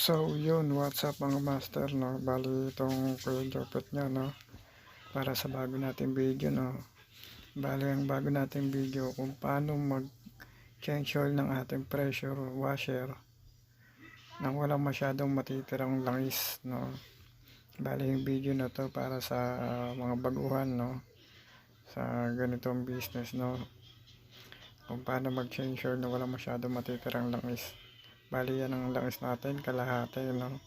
So yun, what's up mga master, no? Bali itong Kuya Jopet nyo, no? Para sa bago nating video, no? Bali ang bago nating video kung paano mag change oil ng ating pressure washer nang walang masyadong matitirang langis, no? Bali yung video na to para sa mga baguhan, no? Sa ganitong business, no? Kung paano mag change oil na walang masyadong matitirang langis. Bali yan ang langis natin, kalahati, no?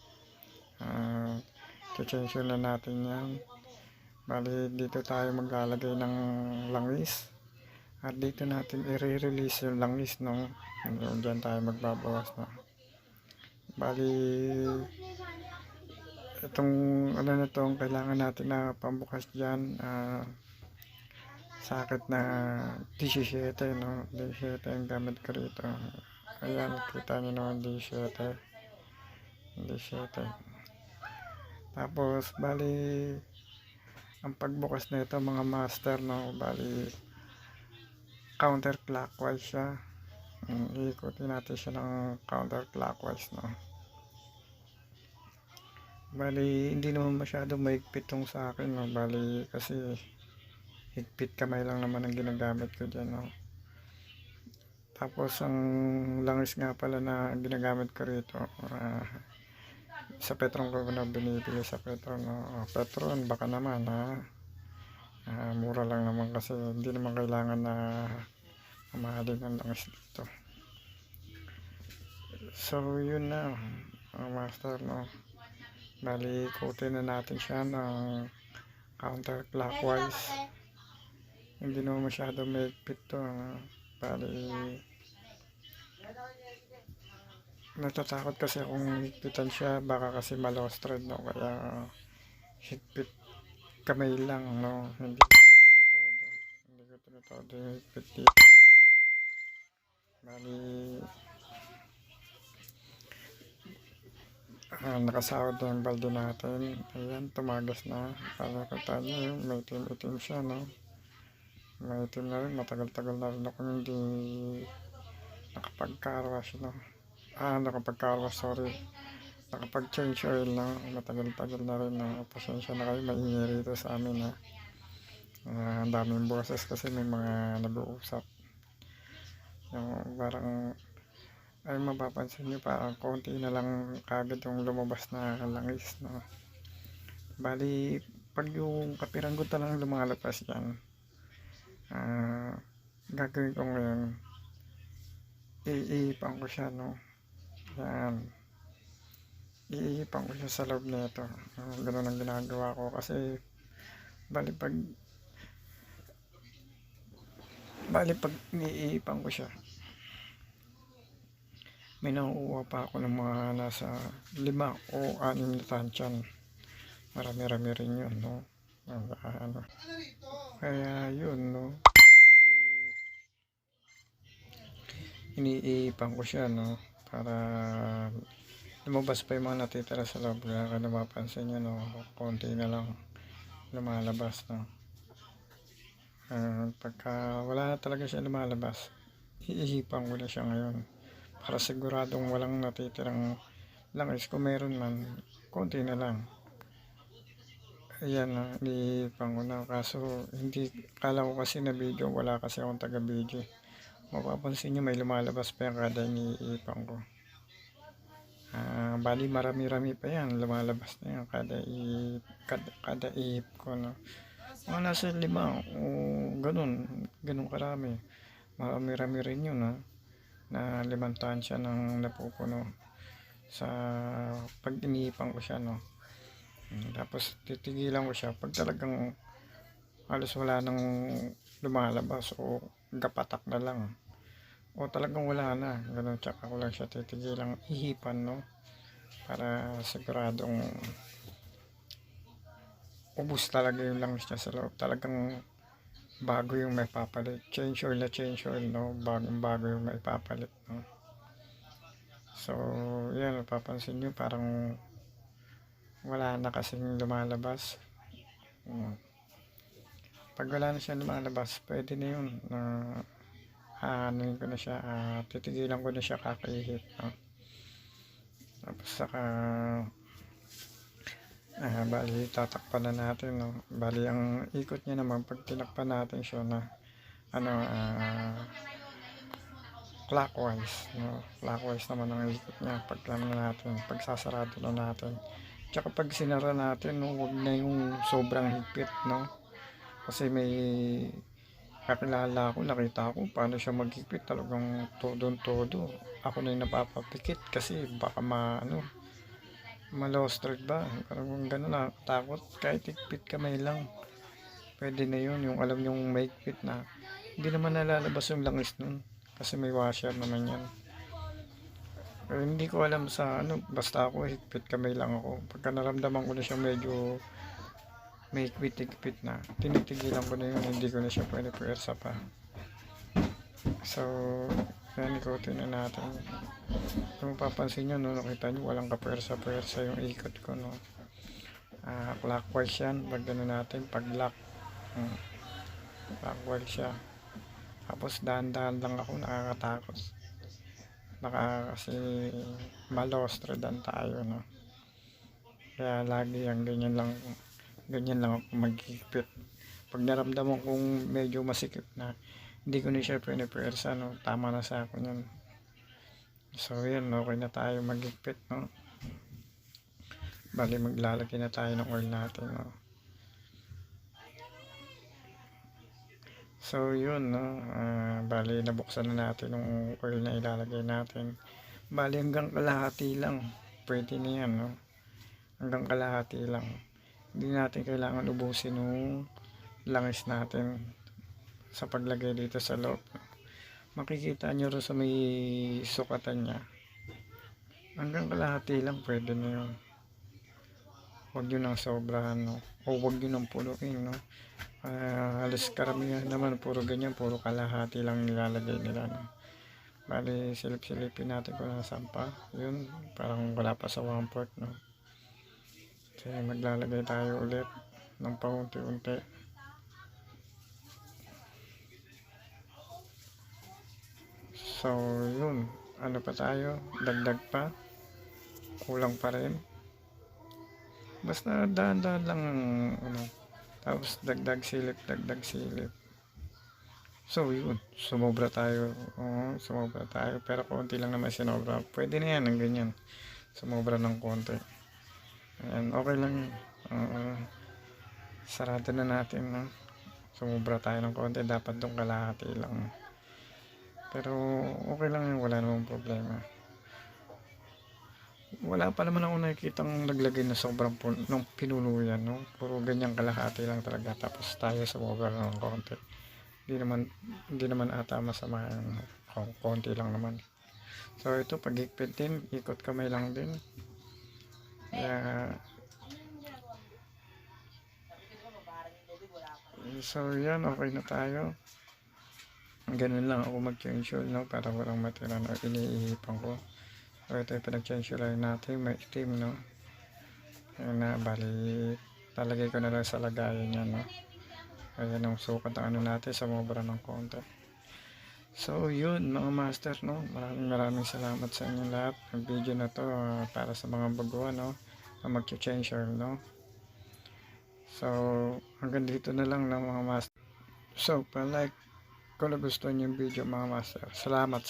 I-change na natin yan. Bali dito tayo maglalagay ng langis at dito natin i-release yung langis, no? Diyan tayo magbabawas, no? Bali itong ano na to, kailangan natin na pambukas dyan, sakit na 17, no? 17 ang gamit ko rito. Ayan, kita nyo naman 17. Tapos bali ang pagbukas na ito mga master, no? Bali counterclockwise siya. Ikutin natin siya ng counterclockwise, no? Bali hindi naman masyado maigpit tong sa akin, no? Bali kasi higpit kamay lang naman ang ginagamit ko dyan, no? Tapos ang langis nga pala na ginagamit ko rito, sa Petron ko na binibili sa Petron, no? Petron baka naman, ha? Mura lang naman kasi hindi naman kailangan na mamahalin ang langis dito. So yun na master, no? Bali ikutin na natin siya ng counterclockwise. Hindi naman masyado maigpit to, bali natatakot kasi akong higpitan siya, baka kasi ma-lost thread, no? Kaya higpit kamay lang, no? Hindi ko tinatodo yung higpit dito. Bali nakasahod na yung balde natin. Ayan, tumagas na. Para kata nyo, may itim siya, no? May itim na rin, matagal-tagal na rin ako hindi nakapag-carwash, no? Nakapag-carwash, sorry. Nakapag-change oil, no? Matagal-tagal na rin, no? Pasensya na kayo, maingay rito sa amin, ha? Ang daming boses kasi may mga nag-uusap. Yung parang ay mapapansin nyo parang konti na lang kagad yung lumabas na langis, no? Bali pag yung kapiranggot na lang lumalabas yan, gagawin ko ngayon, iipan ko siya, no? Yan, iipan ko siya sa loob na ito. Ganun ang ginagawa ko kasi bali pag iipan ko siya, may nakukuha pa ako ng mga nasa 5 o 6 na tansyan. Marami-rami rin yun, no? Kaya yun, no? Iniipan ko siya, no? Para lumabas pa yung mga natitira sa loob. Kaya napapansin nyo, no? Konti na lang lumalabas, no? Pagka wala na talaga siya lumalabas, iihipan ko na siya ngayon para siguradong walang natitirang langis. Kung meron man, konti na lang. Ayan, iihipan ko na. Kaso hindi, kala ko kasi na video, wala kasi akong taga video. Mapapansin nyo may lumalabas pa yan kada iniipan ko. Bali marami-rami pa yan, lumalabas na yan kada ihip ko, no? Mga nasa 5 o ganun karami. Marami-rami rin yun, na 5 tansya ng napupuno sa pag iniipan ko siya, no? Tapos titigilan ko siya pag talagang halos wala nang lumalabas o gapatak na lang o talagang wala na, ganun, tsaka ko lang siya titigilang ihipan, no? Para siguradong ubos talaga yung langis niya sa loob, talagang bago yung may papalit, change oil, no? Bago yung may papalit, no? So yan, napapansin nyo parang wala na kasing lumalabas. Pag wala na siya lumalabas, pwede na yun, anuhin ko na siya, titigilan ko na siya kakaihip, no? Tapos saka bali tatakpan na natin, no. Bali ang ikot niya naman pag tinakpan natin siya na clockwise, no. Clockwise naman ang ikot niya pag natin, pag sasarado na natin. Tsaka pag sinara natin, no, wag na yung sobrang higpit, no. Kasi may kakilala ko, nakita ko paano siya maghigpit, talagang todo. Ako na yung napapapikit kasi baka ma-lost thread ba, parang gano'n, nakakatakot. Kahit higpit kamay lang, pwede na yun, yung alam yung may higpit na hindi naman nalalabas yung langis nun kasi may washer naman yan. Pero hindi ko alam sa basta ako higpit kamay lang ako. Pagka naramdaman ko na siya medyo may higpit na, tinitigilan ko na yun, hindi ko na siya pwede puwersa pa. So yan, ikutin na natin. Kung papansin nyo, no, nakita nyo walang kapuwersa yung ikot ko, no. Clockwise yan pag gano'n natin, pag lock, clockwise siya. Tapos dahan-dahan lang ako, nakakatakot, baka kasi ma-lost threadan tayo, no. Kaya lagi yan, ganyan lang ako maghihigpit. Pag naramdaman kong medyo masikip na, hindi ko na siya pinipuwersa, no. Tama na sa akin yun. So yan, okay na tayo maghigpit, no. Bali maglalagay na tayo ng oil natin, no. So yun, no. Bali nabuksan na natin yung oil na ilalagay natin. Bali hanggang kalahati lang, pwede na yan, no. Hanggang kalahati lang, hindi natin kailangan ubusin yung langis natin sa paglagay dito sa loob. Makikita nyo rin sa may sukatan niya, hanggang kalahati lang pwede na yun. Huwag nyo nang sobrahan, no, o huwag nyo nang puluin, no. Halos karamihan naman puro ganyan, puro kalahati lang nilalagay nila, no. Bali silip-silipin natin kung nasaan pa yun, parang wala pa sa 1/4, no. Kasi maglalagay tayo ulit ng paunti-unti. So yun, ano pa tayo, dagdag pa, kulang pa rin, basta dahan-dahan lang, tapos dagdag silip. So yun, sumobra tayo, pero konti lang naman sinobra, pwede na yan ng ganyan, sumobra ng konti. Ayan, okay lang yun. Sarado na natin, no? Sumobra tayo ng konti, dapat tong kalahati lang, pero okay lang yun, wala namang problema. Wala pa naman ako nakikitang naglagay na sobrang ng pinuno yan, no? Puro ganyang kalahati lang talaga, tapos tayo sumobra ng konti. Hindi naman ata masama yung konti lang naman. So ito, pag higpit din, ikot kamay lang din. So yan, okay na tayo. Ganun lang ako mag-change oil, no, para walang matira na iniihipan ko. So ito yung pinag-change oil natin, may itim, no. Ayan na, bali lalagay ko na lang sa lagayan niya, no. Ayan ang sukat ng natin, sumobra ng konti. So yun mga master, no, maraming salamat sa inyong lahat. Ang video na to para sa mga baguhan, no, na mag-change oil, no. So hanggang dito na lang, no, mga master. So pa-like kung nagustuhan yung video, mga master. Salamat.